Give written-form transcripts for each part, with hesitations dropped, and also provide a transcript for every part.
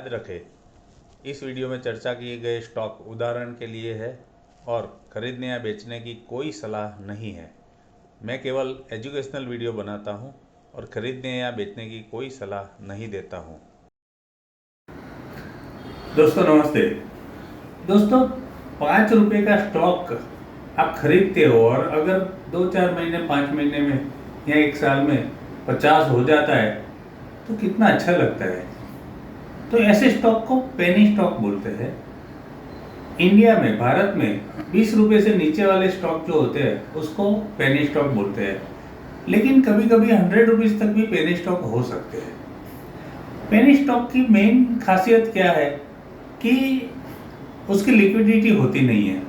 रखें, इस वीडियो में चर्चा किए गए स्टॉक उदाहरण के लिए है और खरीदने या बेचने की कोई सलाह नहीं है। मैं केवल एजुकेशनल वीडियो बनाता हूं और खरीदने या बेचने की कोई सलाह नहीं देता हूं। दोस्तों नमस्ते। दोस्तों 5 रुपये का स्टॉक आप खरीदते हो और अगर 2-4 महीने 5 महीने में या 1 साल में 50 हो जाता है तो कितना अच्छा लगता है। तो ऐसे स्टॉक को पेनी स्टॉक बोलते हैं। इंडिया में, भारत में 20 रुपये से नीचे वाले स्टॉक जो होते हैं उसको पेनी स्टॉक बोलते हैं, लेकिन कभी कभी 100 रुपीज़ तक भी पेनी स्टॉक हो सकते हैं। पेनी स्टॉक की मेन खासियत क्या है कि उसकी लिक्विडिटी होती नहीं है,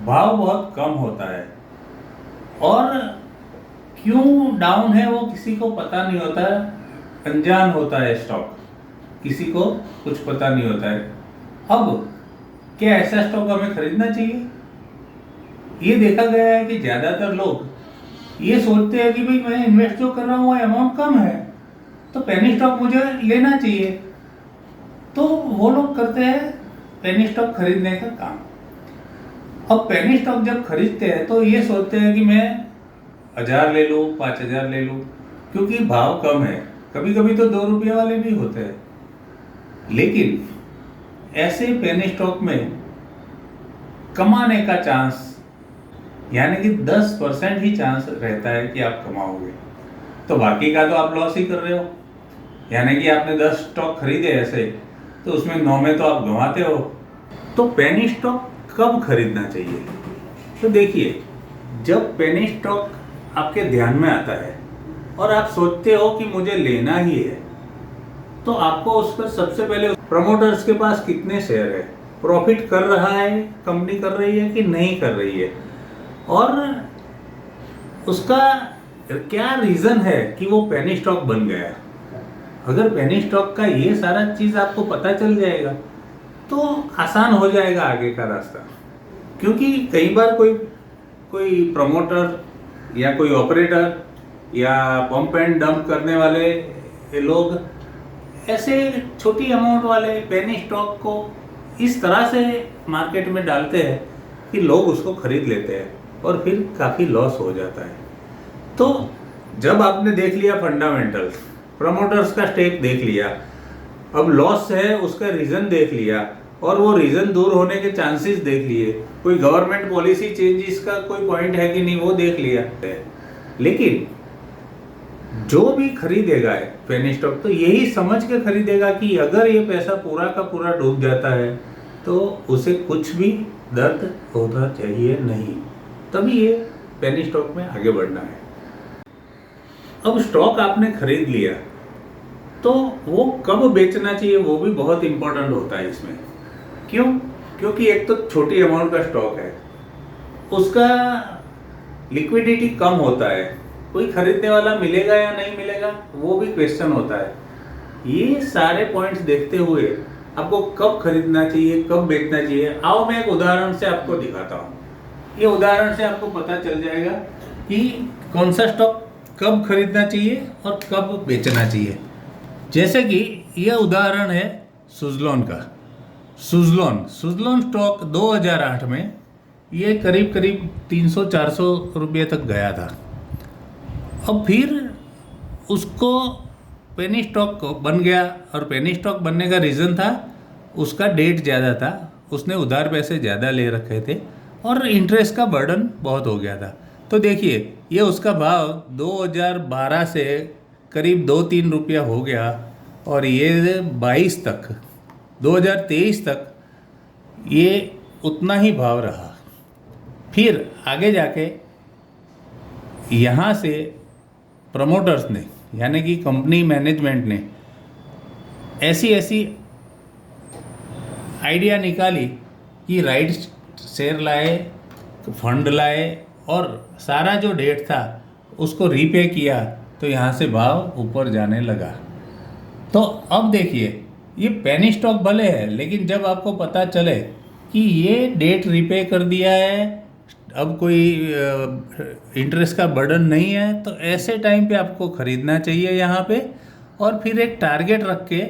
भाव बहुत कम होता है और क्यों डाउन है वो किसी को पता नहीं होता है, अनजान होता है स्टॉक, किसी को कुछ पता नहीं होता है। अब क्या ऐसा स्टॉक हमें खरीदना चाहिए? ये देखा गया है कि ज़्यादातर लोग ये सोचते हैं कि भाई मैं इन्वेस्ट जो कर रहा हूँ अमाउंट कम है तो पेनी स्टॉक मुझे लेना चाहिए, तो वो लोग करते हैं पेनी स्टॉक खरीदने का काम। अब पेनी स्टॉक जब खरीदते हैं तो ये सोचते हैं कि मैं 1000 ले लूँ, 5000 ले लूँ, क्योंकि भाव कम है। कभी कभी तो 2 रुपये वाले भी होते हैं, लेकिन ऐसे पेनी स्टॉक में कमाने का चांस यानी कि 10% ही चांस रहता है कि आप कमाओगे, तो बाकी का तो आप लॉस ही कर रहे हो। यानी कि आपने 10 स्टॉक खरीदे ऐसे, तो उसमें 9 में तो आप गंवाते हो। तो पेनी स्टॉक कब खरीदना चाहिए? तो देखिए, जब पेनी स्टॉक आपके ध्यान में आता है और आप सोचते हो कि मुझे लेना ही है, तो आपको उस पर सबसे पहले प्रमोटर्स के पास कितने शेयर है, प्रॉफिट कर रहा है कंपनी, कर रही है कि नहीं कर रही है, और उसका क्या रीज़न है कि वो पेनी स्टॉक बन गया। अगर पेनी स्टॉक का ये सारा चीज़ आपको पता चल जाएगा तो आसान हो जाएगा आगे का रास्ता। क्योंकि कई बार कोई प्रमोटर या कोई ऑपरेटर या पंप एंड डंप करने वाले लोग ऐसे छोटी अमाउंट वाले पेनी स्टॉक को इस तरह से मार्केट में डालते हैं कि लोग उसको खरीद लेते हैं और फिर काफ़ी लॉस हो जाता है। तो जब आपने देख लिया फंडामेंटल्स, प्रमोटर्स का स्टेक देख लिया, अब लॉस है उसका रीज़न देख लिया और वो रीज़न दूर होने के चांसेस देख लिए, कोई गवर्नमेंट पॉलिसी चेंजेस का कोई पॉइंट है कि नहीं वो देख लिया, लेकिन जो भी खरीदेगा पेनी स्टॉक तो यही समझ के खरीदेगा कि अगर ये पैसा पूरा का पूरा डूब जाता है तो उसे कुछ भी दर्द होना चाहिए नहीं, तभी ये पेनी स्टॉक में आगे बढ़ना है। अब स्टॉक आपने खरीद लिया तो वो कब बेचना चाहिए वो भी बहुत इंपॉर्टेंट होता है इसमें। क्यों? क्योंकि एक तो छोटी अमाउंट का स्टॉक है, उसका लिक्विडिटी कम होता है, कोई खरीदने वाला मिलेगा या नहीं मिलेगा वो भी क्वेश्चन होता है। ये सारे पॉइंट्स देखते हुए आपको कब खरीदना चाहिए, कब बेचना चाहिए, आओ मैं एक उदाहरण से आपको दिखाता हूँ। ये उदाहरण से आपको पता चल जाएगा कि कौन सा स्टॉक कब खरीदना चाहिए और कब बेचना चाहिए। जैसे कि यह उदाहरण है सुज़लोन का। सुज़लोन स्टॉक 2008 में ये करीब 300-400 रुपये तक गया था। अब फिर उसको पेनी स्टॉक बन गया, और पेनी स्टॉक बनने का रीज़न था उसका डेट ज़्यादा था, उसने उधार पैसे ज़्यादा ले रखे थे और इंटरेस्ट का बर्डन बहुत हो गया था। तो देखिए, ये उसका भाव 2012 से करीब 2-3 रुपया हो गया और ये 2023 तक ये उतना ही भाव रहा। फिर आगे जाके यहाँ से प्रमोटर्स ने यानी कि कंपनी मैनेजमेंट ने ऐसी आइडिया निकाली कि राइट शेयर लाए, फंड लाए और सारा जो डेट था उसको रीपे किया, तो यहाँ से भाव ऊपर जाने लगा। तो अब देखिए, ये पेनी स्टॉक भले है, लेकिन जब आपको पता चले कि ये डेट रीपे कर दिया है, अब कोई इंटरेस्ट का बर्डन नहीं है, तो ऐसे टाइम पे आपको ख़रीदना चाहिए यहाँ पे, और फिर एक टारगेट रख के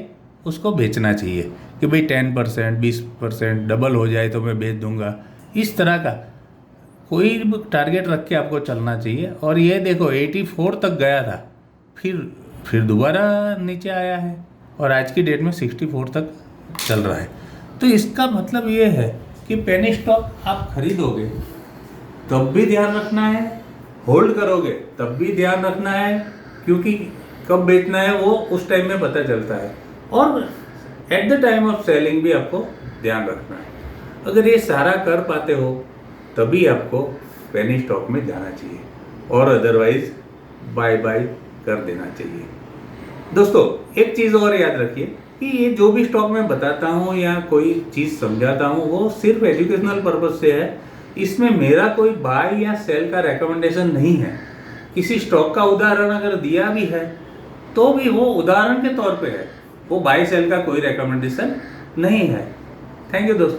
उसको बेचना चाहिए कि भाई 10%, 20% डबल हो जाए तो मैं बेच दूंगा। इस तरह का कोई टारगेट रख के आपको चलना चाहिए। और ये देखो 84 तक गया था, फिर दोबारा नीचे आया है और आज की डेट में 64 तक चल रहा है। तो इसका मतलब ये है कि पेनी स्टॉक आप खरीदोगे तब भी ध्यान रखना है, होल्ड करोगे तब भी ध्यान रखना है, क्योंकि कब बेचना है वो उस टाइम में पता चलता है, और at the time of selling भी आपको ध्यान रखना है। अगर ये सारा कर पाते हो तभी आपको पेनी स्टॉक में जाना चाहिए, और अदरवाइज बाय बाय कर देना चाहिए। दोस्तों एक चीज़ और याद रखिए कि ये जो भी स्टॉक मैं बताता हूँ या कोई चीज़ समझाता हूँ वो सिर्फ एजुकेशनल पर्पज से है। इसमें मेरा कोई बाय या सेल का रेकमेंडेशन नहीं है। किसी स्टॉक का उदाहरण अगर दिया भी है तो भी वो उदाहरण के तौर पे है, वो बाय सेल का कोई रेकमेंडेशन नहीं है। थैंक यू दोस्तों।